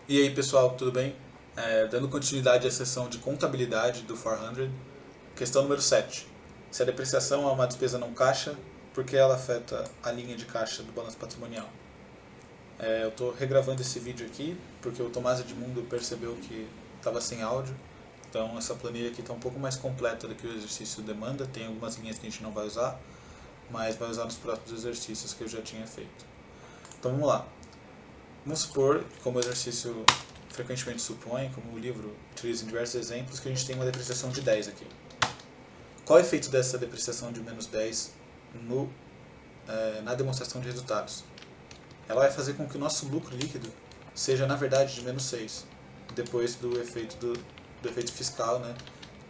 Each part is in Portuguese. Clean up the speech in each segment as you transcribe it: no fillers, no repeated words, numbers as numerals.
E aí pessoal, tudo bem? Dando continuidade à sessão de contabilidade do 400, questão número 7. Se a depreciação é uma despesa não caixa, por que ela afeta a linha de caixa do balanço patrimonial? Eu estou regravando esse vídeo aqui porque o Tomás Edmundo percebeu que estava sem áudio, então essa planilha aqui está um pouco mais completa do que o exercício demanda, tem algumas linhas que a gente não vai usar, mas vai usar nos próprios exercícios que eu já tinha feito. Então vamos lá. Vamos supor, como o exercício frequentemente supõe, como o livro utiliza em diversos exemplos, que a gente tem uma depreciação de 10 aqui. Qual é o efeito dessa depreciação de menos 10 na demonstração de resultados? Ela vai fazer com que o nosso lucro líquido seja, na verdade, de menos 6, depois do efeito fiscal, né,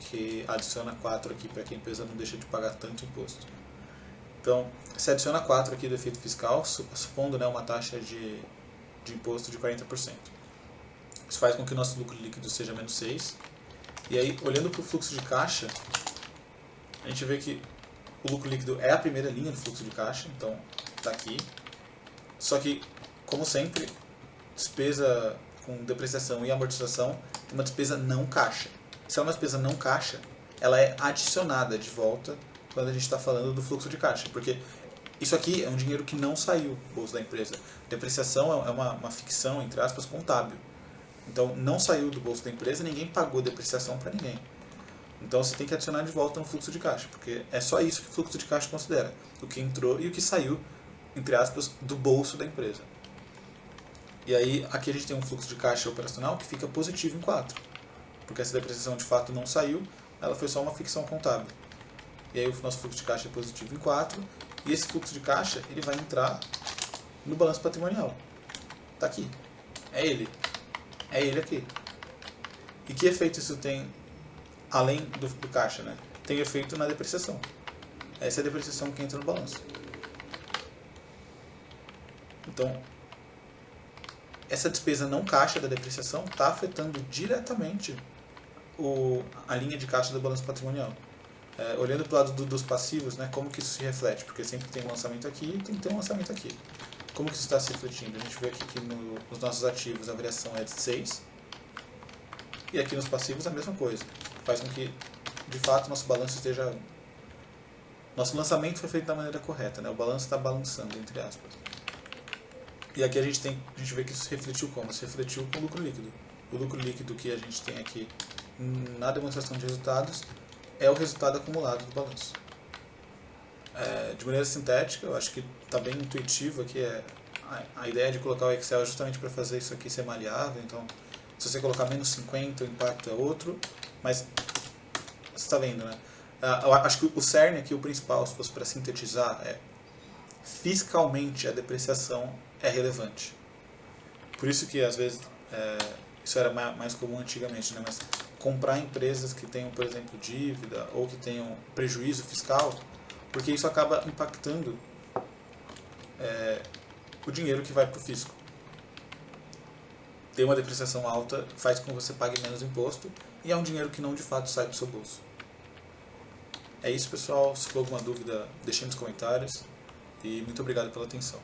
que adiciona 4 aqui para que a empresa não deixe de pagar tanto imposto. Então, se adiciona 4 aqui do efeito fiscal, supondo, né, uma taxa de imposto de 40%. Isso faz com que o nosso lucro líquido seja menos 6. E aí, olhando para o fluxo de caixa, a gente vê que o lucro líquido é a primeira linha do fluxo de caixa, então está aqui. Só que, como sempre, despesa com depreciação e amortização é uma despesa não caixa. Se é uma despesa não caixa, ela é adicionada de volta quando a gente está falando do fluxo de caixa, porque isso aqui é um dinheiro que não saiu do bolso da empresa. Depreciação é uma ficção, entre aspas, contábil. Então não saiu do bolso da empresa, ninguém pagou depreciação para ninguém. Então você tem que adicionar de volta no fluxo de caixa, porque é só isso que o fluxo de caixa considera, o que entrou e o que saiu, entre aspas, do bolso da empresa. E aí aqui a gente tem um fluxo de caixa operacional que fica positivo em 4, porque essa depreciação de fato não saiu, ela foi só uma ficção contábil. E aí o nosso fluxo de caixa é positivo em 4, e esse fluxo de caixa ele vai entrar no balanço patrimonial. Está aqui. É ele. É ele aqui. E que efeito isso tem além do caixa, né? Tem efeito na depreciação. Essa é a depreciação que entra no balanço. Então, essa despesa não caixa da depreciação está afetando diretamente a linha de caixa do balanço patrimonial. Olhando para o lado dos passivos, né, como que isso se reflete? Porque sempre tem um lançamento aqui e tem que ter um lançamento aqui. Como que isso está se refletindo? A gente vê aqui que nos nossos ativos a variação é de 6, e aqui nos passivos a mesma coisa. Faz com que, de fato, nosso balanço esteja... Nosso lançamento foi feito da maneira correta, né? O balanço está balançando, entre aspas. E aqui a gente vê que isso se refletiu como? Se refletiu com o lucro líquido. O lucro líquido que a gente tem aqui na demonstração de resultados é o resultado acumulado do balanço. De maneira sintética, eu acho que está bem intuitivo aqui. A ideia de colocar o Excel é justamente para fazer isso aqui ser maleável. Então, se você colocar menos 50, o impacto é outro. Mas você está vendo, né? Eu acho que o cerne aqui, o principal, se fosse para sintetizar, é fiscalmente a depreciação é relevante. Por isso que às vezes isso era mais comum antigamente, né? Mas comprar empresas que tenham, por exemplo, dívida ou que tenham prejuízo fiscal, porque isso acaba impactando o dinheiro que vai para o fisco. Ter uma depreciação alta faz com que você pague menos imposto e é um dinheiro que não de fato sai do seu bolso. É isso, pessoal. Se for alguma dúvida, deixem nos comentários e muito obrigado pela atenção.